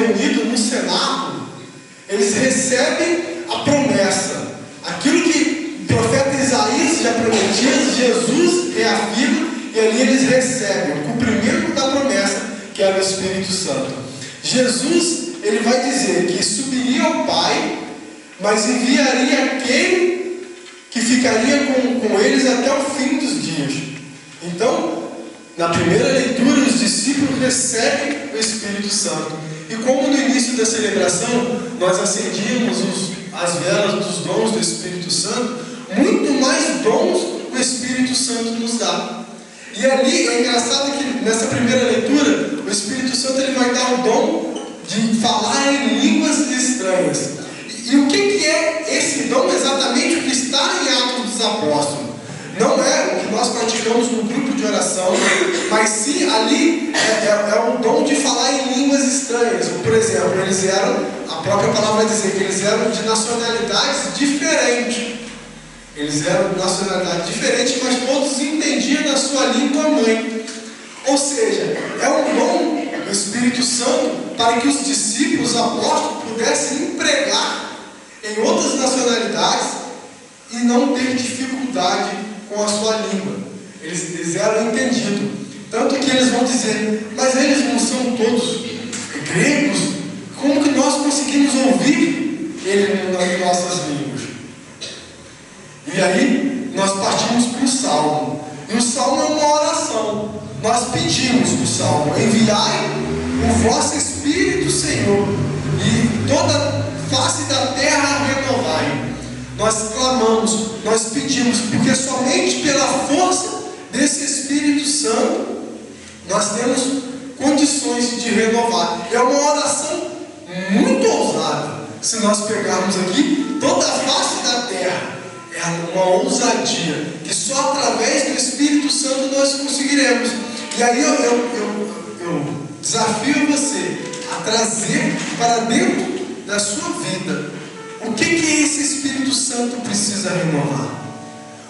reunidos no cenáculo, eles recebem a promessa. Aquilo que o profeta Isaías já prometia, Jesus reafirma, e ali eles recebem o cumprimento da promessa, que era o Espírito Santo. Jesus, ele vai dizer que subiria ao Pai, mas enviaria aquele que ficaria com eles até o fim dos dias. Então, na primeira leitura, os discípulos recebem o Espírito Santo. E como no início da celebração nós acendíamos as velas dos dons do Espírito Santo, muito mais dons o Espírito Santo nos dá. E ali é engraçado que nessa primeira leitura, o Espírito Santo ele vai dar o dom de falar em línguas estranhas. E o que é esse dom? Exatamente o que está em Atos dos Apóstolos. Não é o que nós praticamos no grupo de oração, mas sim ali é um dom de falar em línguas estranhas. Por exemplo, eles eram, a própria palavra vai dizer que eles eram de nacionalidades diferentes. Eles eram de nacionalidades diferentes, mas todos entendiam na sua língua mãe. Ou seja, é um dom do Espírito Santo para que os discípulos, os apóstolos, pudessem empregar em outras nacionalidades e não ter dificuldade com a sua língua. Eles eram entendidos. Tanto que eles vão dizer, mas eles não são todos gregos? Como que nós conseguimos ouvir ele nas nossas línguas? E aí nós partimos para o Salmo. E o Salmo é uma oração. Nós pedimos o Salmo: enviai o vosso Espírito, Senhor, e toda face da terra renovai. Nós clamamos, nós pedimos, porque somente pela força desse Espírito Santo nós temos condições de renovar. É uma oração muito ousada. Se nós pegarmos aqui, toda a face da terra, é uma ousadia que só através do Espírito Santo nós conseguiremos. E aí eu desafio você a trazer para dentro da sua vida o que esse Espírito Santo precisa renovar,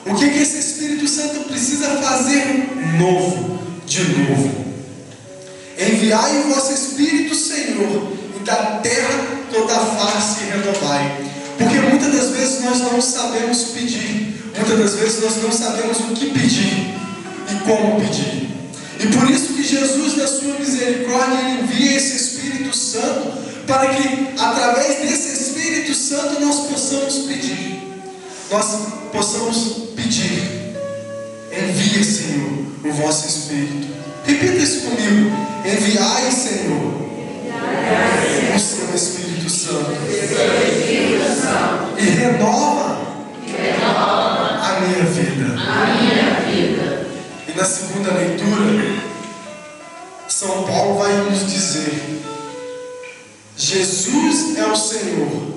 o que esse Espírito Santo precisa fazer novo, de novo. Enviai o vosso Espírito, Senhor, e da terra toda a face renovai. Porque muitas das vezes nós não sabemos pedir, muitas das vezes nós não sabemos o que pedir e como pedir. E por isso que Jesus, na sua misericórdia, ele envia esse Espírito Santo para que através desse Espírito Santo nós possamos pedir. Nós possamos pedir. Envia, Senhor, o vosso Espírito. Repita isso comigo. Enviai, Senhor, o seu Espírito Santo. E renova a minha vida. E na segunda leitura, São Paulo vai nos dizer: Jesus é o Senhor,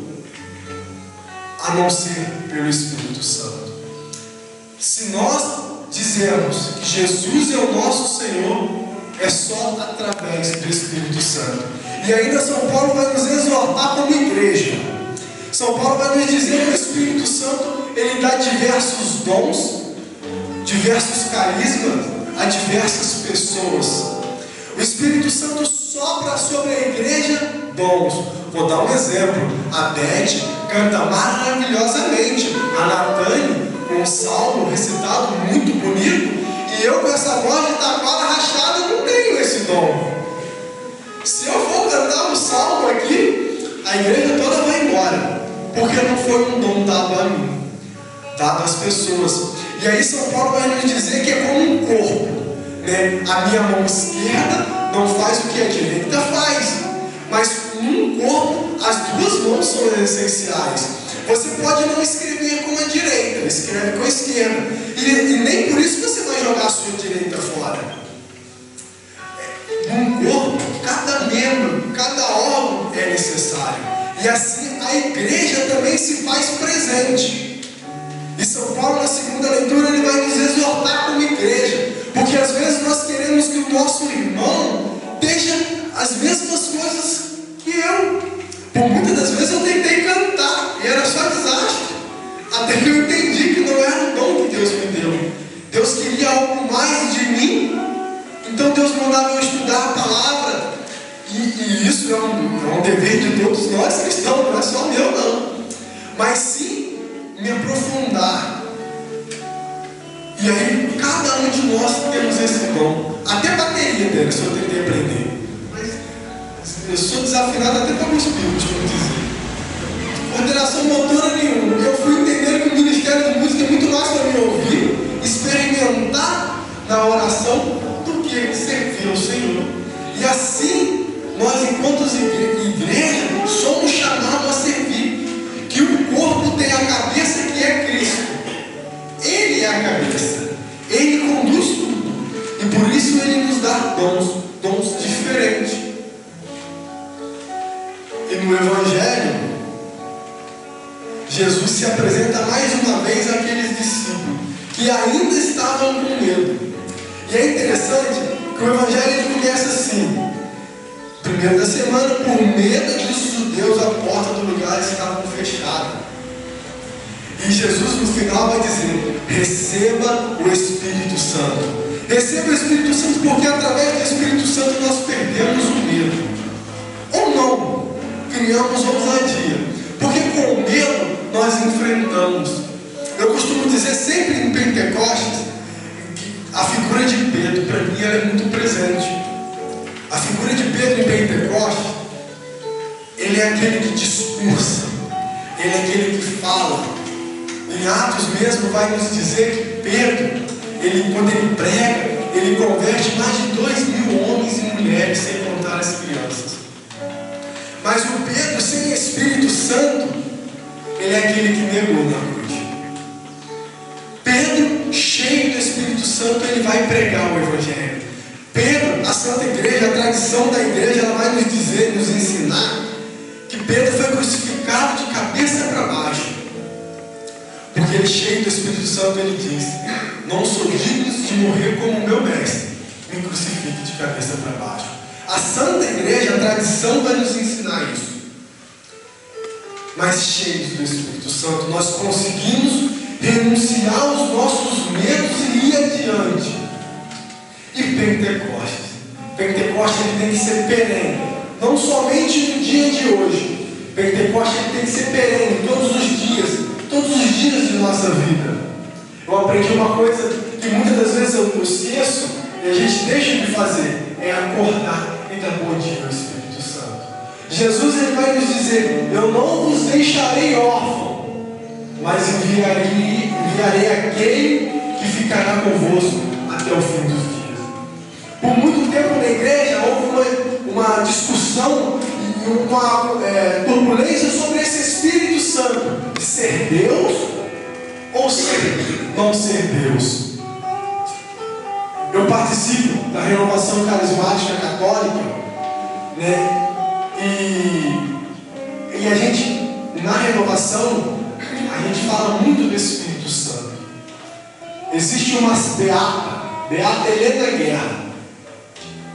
a não ser pelo Espírito Santo. Se nós dizemos que Jesus é o nosso Senhor, é só através do Espírito Santo. E ainda São Paulo vai nos exortar como igreja. São Paulo vai nos dizer que o Espírito Santo ele dá diversos dons, diversos carismas a diversas pessoas. O Espírito Santo sopra sobre a igreja dons. Vou dar um exemplo. A Beth canta maravilhosamente. A Natane, com um salmo recitado muito bonito. E eu, com essa voz de taquara rachada, não tenho esse dom. Se eu for cantar um salmo aqui, a igreja toda vai embora. Porque não foi um dom dado a mim, dado às pessoas. E aí São Paulo vai nos dizer que é como um corpo, né? A minha mão esquerda não faz o que a direita faz, mas num corpo as duas mãos são essenciais. Você pode não escrever com a direita, escreve com a esquerda, e nem por isso você vai jogar a sua direita fora. Num corpo, cada membro, cada órgão é necessário, e assim a igreja também se faz presente. E São Paulo, na segunda leitura, ele vai nos exortar como igreja, porque às vezes nós queremos que o nosso irmão esteja as mesmas coisas que eu. Por muitas das vezes eu tentei cantar e era só desastre, até que eu entendi que não era o dom que Deus me deu. Deus queria algo mais de mim, então Deus mandava eu estudar a palavra, e E isso é um dever de todos nós cristãos, não é só meu não. Mas sim me aprofundar. E aí cada um de nós temos esse dom. Até bateria dele, se eu tentei aprender. Mas eu sou desafinado até para o espírito, vamos dizer. Coordenação motora nenhuma. Eu fui entendendo que o ministério de música é muito mais para me ouvir, experimentar na oração, do que servir ao Senhor. E assim, nós enquanto igreja, somos chamados a servir. Que o corpo tem a cabeça que é Cristo. Ele é a cabeça. Ele conduz tudo. E por isso Ele nos dá dons diferentes. E no Evangelho, Jesus se apresenta mais uma vez àqueles discípulos que ainda estavam com medo. E é interessante que o Evangelho ele começa assim. Primeiro da semana, por medo dos judeus, a porta do lugar estava fechada. E Jesus no final vai dizer: receba o Espírito Santo. Receba o Espírito Santo, porque através do Espírito Santo nós perdemos o medo. Ou não, criamos ousadia. Porque com o medo nós enfrentamos. Eu costumo dizer sempre em Pentecostes que a figura de Pedro, para mim, ela é muito presente. A figura de Pedro em Pentecostes, ele é aquele que discursa, ele é aquele que fala. Em Atos mesmo vai nos dizer que Pedro, quando ele prega, ele converte mais de 2.000 homens e mulheres, sem contar as crianças. Mas o Pedro sem Espírito Santo, ele é aquele que negou na cruz. Pedro, cheio do Espírito Santo, ele vai pregar o Evangelho. Pedro, a Santa Igreja, a tradição da igreja, ela vai nos dizer, nos ensinar que Pedro foi crucificado de cabeça para baixo. Porque ele, cheio do Espírito Santo, ele diz: não sou digno de morrer como o meu mestre, me crucifique de cabeça para baixo. A Santa Igreja, a tradição vai nos ensinar isso. Mas cheios do Espírito Santo, nós conseguimos renunciar aos nossos medos e ir adiante. E Pentecostes ele tem que ser perene, não somente no dia de hoje. Pentecostes ele tem que ser perene, todos os dias de nossa vida. Eu aprendi uma coisa que muitas das vezes eu esqueço e a gente deixa de fazer, é acordar e dar bom dia ao Espírito Santo. Jesus ele vai nos dizer: eu não vos deixarei órfão, mas enviarei aquele que ficará convosco até o fim dos dias. Por muito tempo na igreja houve uma discussão e uma turbulência sobre esse Espírito Santo, de ser Deus ou não ser Deus. Eu participo da renovação carismática católica, né? E a gente, na renovação, a gente fala muito do Espírito Santo. Existe uma Beata Helena Guerra,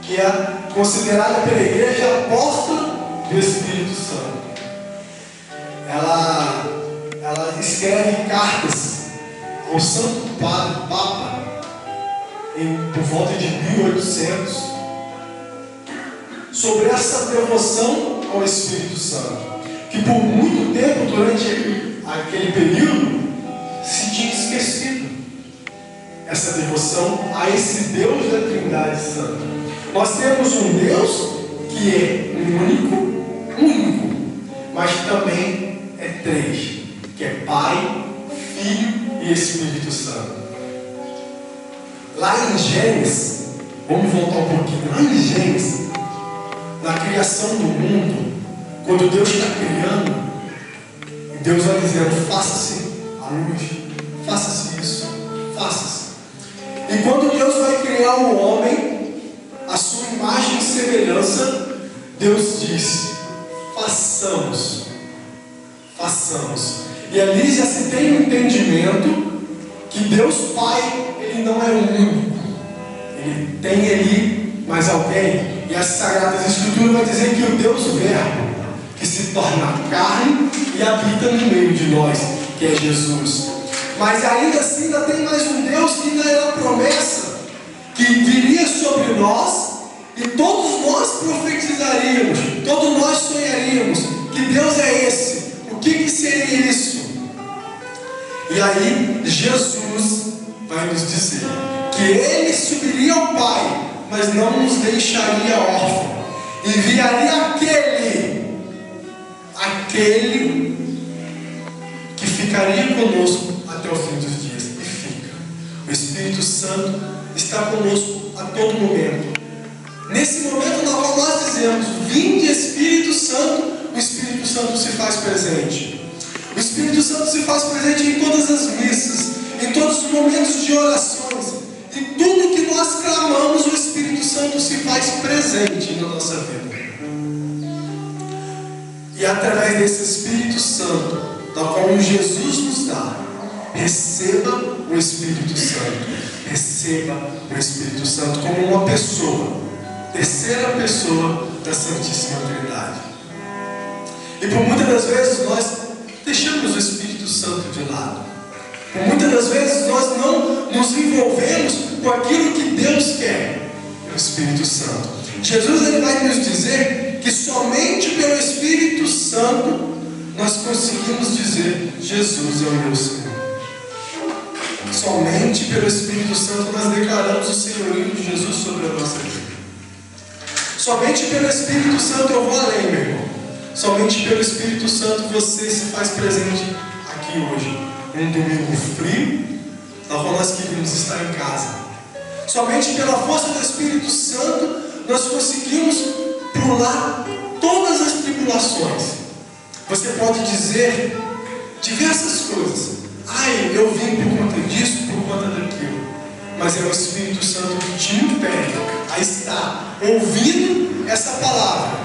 que é considerada pela igreja apóstola do Espírito Santo. Ela escreve cartas ao Santo Papa por volta de 1800 sobre essa devoção ao Espírito Santo, que por muito tempo durante aquele período se tinha esquecido essa devoção a esse Deus da Trindade Santa. Nós temos um Deus que é único, mas também é três, que é Pai, Filho e Espírito Santo. Lá em Gênesis, vamos voltar um pouquinho, lá em Gênesis, na criação do mundo, quando Deus está criando, Deus vai dizendo: faça-se a luz, faça-se isso, faça-se. E quando Deus vai criar o homem, a sua imagem e semelhança, Deus disse: façamos. E ali já se tem um entendimento que Deus Pai, Ele não é único, Ele tem ali mais alguém. E as Sagradas Escrituras vai dizer que o Deus Verbo, que se torna carne e habita no meio de nós, que é Jesus. Mas ainda assim ainda tem mais um Deus que ainda era a promessa que viria sobre nós E todos nós profetizaríamos, todos nós sonharíamos que Deus é esse. O que seria isso? E aí Jesus vai nos dizer que Ele subiria ao Pai, mas não nos deixaria órfãos. Enviaria aquele que ficaria conosco até o fim dos dias. E fica. O Espírito Santo está conosco a todo momento. Nesse momento na qual nós dizemos: vinde Espírito Santo, o Espírito Santo se faz presente. O Espírito Santo se faz presente em todas as missas, em todos os momentos de orações. Em tudo que nós clamamos, o Espírito Santo se faz presente na nossa vida. E através desse Espírito Santo, da qual Jesus nos dá, receba o Espírito Santo. Receba o Espírito Santo como uma pessoa, terceira pessoa da Santíssima Trindade. E por muitas das vezes nós deixamos o Espírito Santo de lado. Por muitas das vezes nós não nos envolvemos com aquilo que Deus quer. O Espírito Santo. Jesus ele vai nos dizer que somente pelo Espírito Santo nós conseguimos dizer: Jesus é o meu Senhor. Somente pelo Espírito Santo nós declaramos o senhorio de Jesus sobre a nossa vida. Somente pelo Espírito Santo, eu vou além, meu irmão. Somente pelo Espírito Santo você se faz presente aqui hoje, num domingo frio, na qual nós queríamos estar em casa. Somente pela força do Espírito Santo nós conseguimos pular todas as tribulações. Você pode dizer diversas coisas. Ai, eu vim por conta disso, por conta daquilo. Mas é o Espírito Santo que te impede a estar ouvindo essa palavra.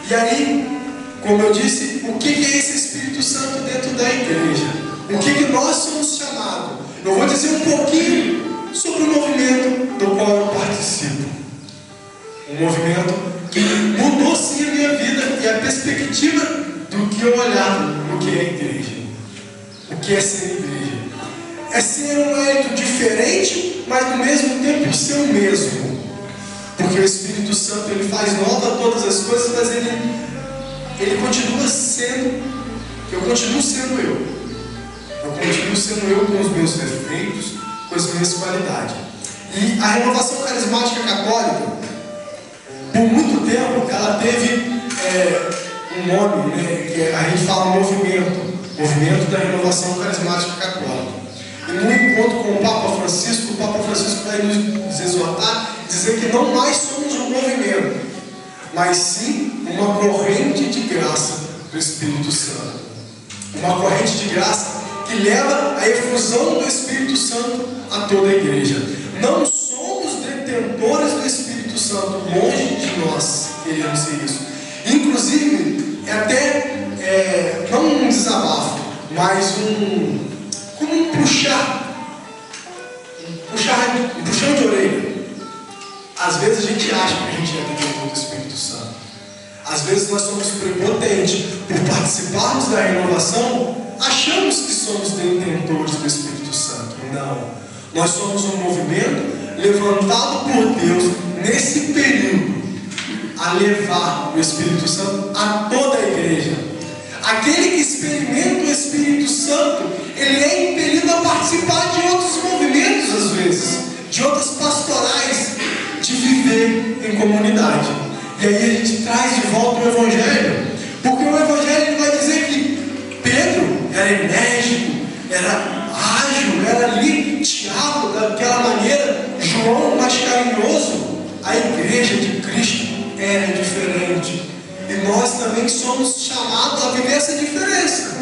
E aí, como eu disse, o que é esse Espírito Santo dentro da igreja? O que nós somos chamados? Eu vou dizer um pouquinho sobre o movimento do qual eu participo. Um movimento que mudou sim a minha vida e a perspectiva do que eu olhava o que é a igreja. O que é ser igreja? É ser um élito diferente, mas no mesmo tempo ser o mesmo. Porque o Espírito Santo ele faz nova todas as coisas, mas ele continua sendo, eu continuo sendo eu. Eu continuo sendo eu com os meus defeitos, com as minhas qualidades. E a renovação carismática católica, por muito tempo, ela teve um nome, né, que a gente fala movimento da renovação carismática católica. E no encontro com o Papa Francisco vai nos exortar, dizer que não mais somos um movimento, mas sim uma corrente de graça do Espírito Santo. Uma corrente de graça que leva a efusão do Espírito Santo a toda a igreja. Não somos detentores do Espírito Santo, longe de nós queremos ser isso. Inclusive, é até não um desabafo, mas como um puxão de orelha. Às vezes a gente acha que a gente é detentor do Espírito Santo. Às vezes nós somos prepotentes por participarmos da renovação, achamos que somos detentores do Espírito Santo. Não. Nós somos um movimento levantado por Deus nesse período a levar o Espírito Santo a toda a igreja. Aquele que experimenta o Espírito Santo, ele é impelido a participar de outros movimentos, às vezes, de outras pastorais, de viver em comunidade. E aí a gente traz de volta o Evangelho, porque o Evangelho ele vai dizer que Pedro era enérgico, era ágil, era ali, Tiago daquela maneira, João mais carinhoso. A igreja de Cristo era diferente. E nós também somos chamados a viver essa diferença.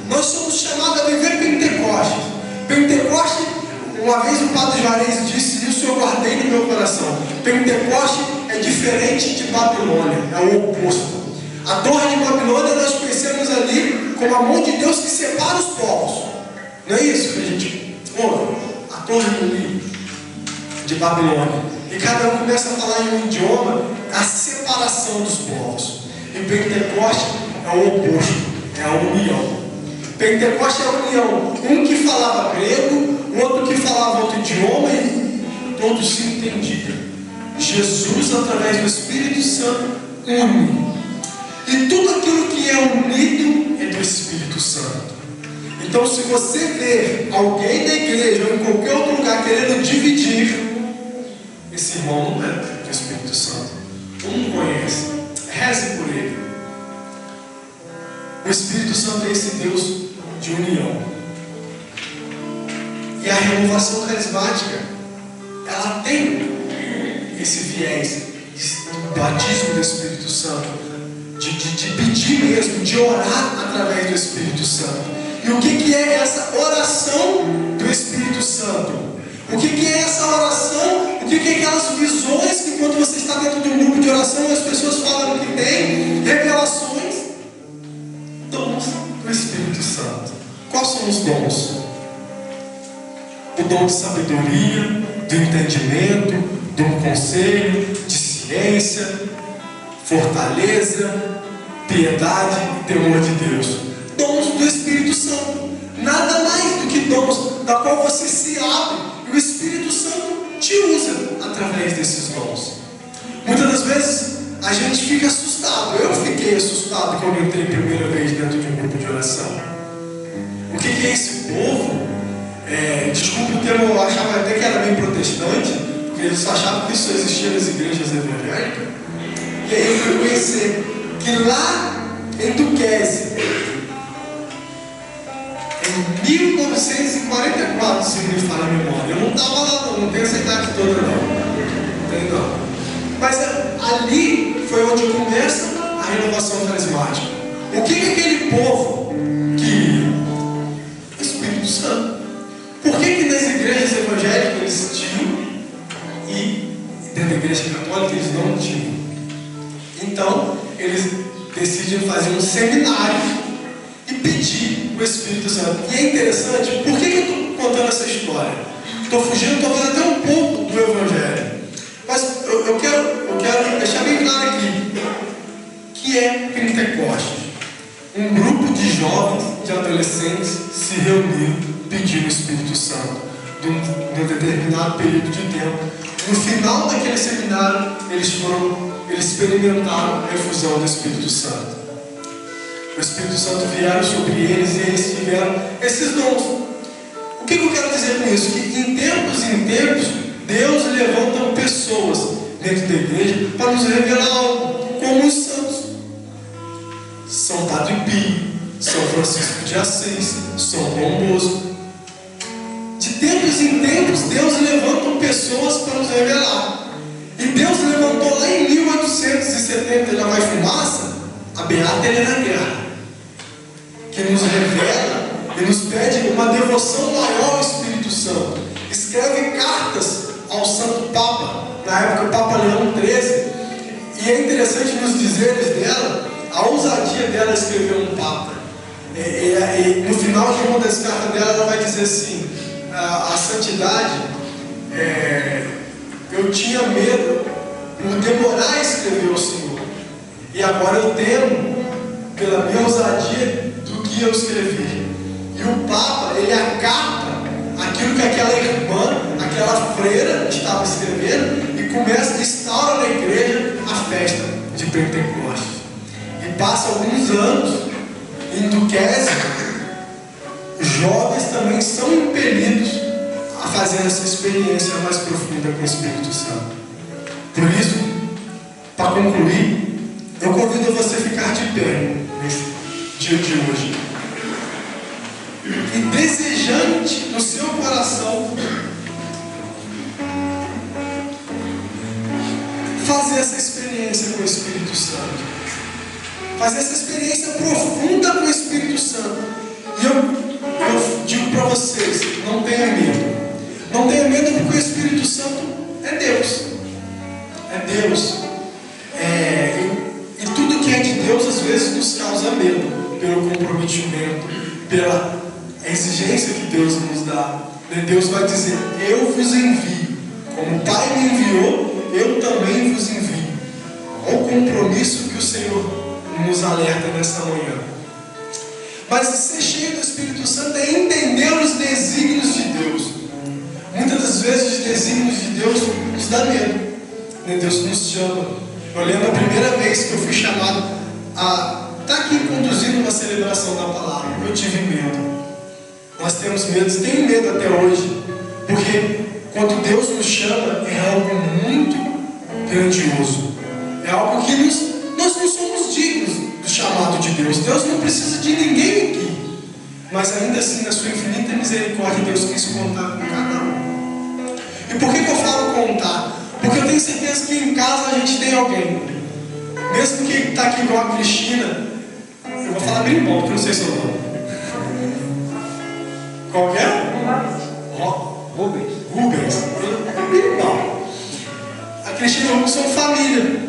Nós somos chamados a viver Pentecoste. Pentecoste, uma vez o Padre Juarez disse isso, eu guardei no meu coração. Pentecoste é diferente de Babilônia, é o oposto. A torre de Babilônia nós conhecemos ali como a mão de Deus que separa os povos. Não é isso que a gente ouve? A torre de Babilônia. E cada um começa a falar em um idioma, a separação dos povos. E Pentecoste é o oposto, é a união. Pentecoste é a união. Um que falava grego, o outro que falava outro idioma e todos se entendiam. Jesus, através do Espírito Santo, une. E tudo aquilo que é unido é do Espírito Santo. Então, se você vê alguém da igreja ou em qualquer outro lugar querendo dividir, esse irmão não é do Espírito Santo. Não conhece. Reze por ele. O Espírito Santo é esse Deus de união. E a renovação carismática, ela tem esse viés do batismo do Espírito Santo, de pedir mesmo, de orar através do Espírito Santo. E o que é essa oração do Espírito Santo? O que é essa oração? O que é aquelas visões que quando você está dentro de um grupo de oração as pessoas falam que tem revelações? Dons do Espírito Santo. Quais são os dons? O dom de sabedoria, do entendimento, do conselho, de ciência, fortaleza, piedade e temor de Deus. Dons do Espírito Santo. Nada mais do que dons da qual você se abre e o Espírito Santo te usa através desses dons. Muitas das vezes a gente fica assustado. Eu fiquei assustado quando eu entrei a primeira vez dentro de um grupo de oração. O que é esse povo? Desculpe o termo, eu achava até que era bem protestante, porque eles achavam que isso existia nas igrejas evangélicas. E aí eu fui conhecer que lá em Duquesne, em 1944, se me falha a memória, eu não estava lá não tenho essa idade toda não. Mas ali foi onde começa a renovação carismática. O que é aquele povo que o Espírito Santo? Por que nas igrejas evangélicas eles tinham e dentro da igreja católica eles não tinham? Então eles decidem fazer um seminário e pedir o Espírito Santo. E é interessante, por que eu estou contando essa história? Estou fugindo talvez até um pouco do Evangelho, mas eu quero deixar bem claro aqui que é Pentecostes. Um grupo de jovens, de adolescentes se reuniram pedindo o Espírito Santo de um determinado período de tempo. No final daquele seminário, eles experimentaram a efusão do Espírito Santo. O Espírito Santo vieram sobre eles e eles tiveram esses dons. O que eu quero dizer com isso? Que em tempos, Deus levanta pessoas dentro da igreja para nos revelar algo, como os santos. São Padre Pio, São Francisco de Assis, São João Bosco. De tempos em tempos, Deus levanta pessoas para nos revelar. E Deus levantou lá em 1870, já vai fumaça, a Beata Helena Guerra, que nos revela e nos pede uma devoção maior ao Espírito Santo. Escreve cartas ao Santo Papa, na época o Papa Leão XIII, e é interessante nos dizeres dela, a ousadia dela escrever um Papa. No final de uma das cartas dela, ela vai dizer assim: a santidade, eu tinha medo por demorar a escrever ao Senhor, e agora eu temo pela minha ousadia do que eu escrevi. E o Papa, ele acata aquilo que aquela irmã, aquela freira estava escrevendo e começa a instaurar na igreja a festa de Pentecostes. E passa alguns anos em Duquesne, jovens também são impelidos a fazer essa experiência mais profunda com o Espírito Santo. Por isso, para concluir, eu convido você a ficar de pé nesse dia de hoje e desejante no seu coração fazer essa experiência com o Espírito Santo, fazer essa experiência profunda com o Espírito Santo. E eu digo para vocês, não tenha medo. Não tenha medo, porque o Espírito Santo é Deus. É Deus. E tudo que é de Deus às vezes nos causa medo, pelo comprometimento, pela exigência que Deus nos dá. Deus vai dizer: eu vos envio. Como o Pai me enviou, eu também vos envio. Olha o compromisso que o Senhor nos alerta nesta manhã. Mas ser cheio do Espírito Santo é entender os desígnios de Deus. Muitas das vezes os desígnios de Deus nos dá medo. Deus nos chama. Eu lembro a primeira vez que eu fui chamado a estar aqui conduzindo uma celebração da palavra. Eu tive medo. Nós temos medo, tenho medo até hoje, porque quando Deus nos chama é algo muito grandioso. É algo que nós não somos dignos do chamado de Deus. Deus não precisa de ninguém aqui. Mas ainda assim, na sua infinita misericórdia, Deus quis contar com cada um. E por que eu falo contar? Porque eu tenho certeza que em casa a gente tem alguém. Mesmo que está aqui igual a Cristina, eu vou falar bem bom, porque eu não sei seu nome. Qual que é? Rubens. Bem bom. A Cristina e o Rubens são família.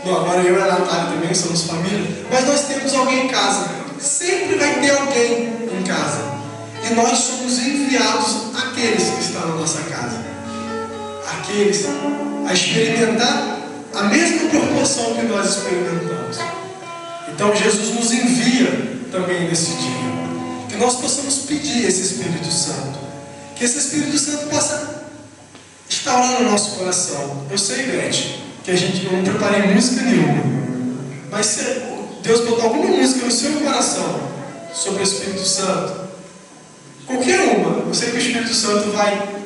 Bom, agora eu e a Natália também somos família. Mas nós temos alguém em casa. Sempre vai ter alguém em casa. E nós somos enviados àqueles que estão na nossa casa. Aqueles a experimentar a mesma proporção que nós experimentamos. Então Jesus nos envia também nesse dia. Que nós possamos pedir esse Espírito Santo. Que esse Espírito Santo possa instaurar no nosso coração. Eu sei, Beth, que eu não preparei música nenhuma. Mas se Deus botar alguma música no seu coração sobre o Espírito Santo, qualquer uma, eu sei que o Espírito Santo vai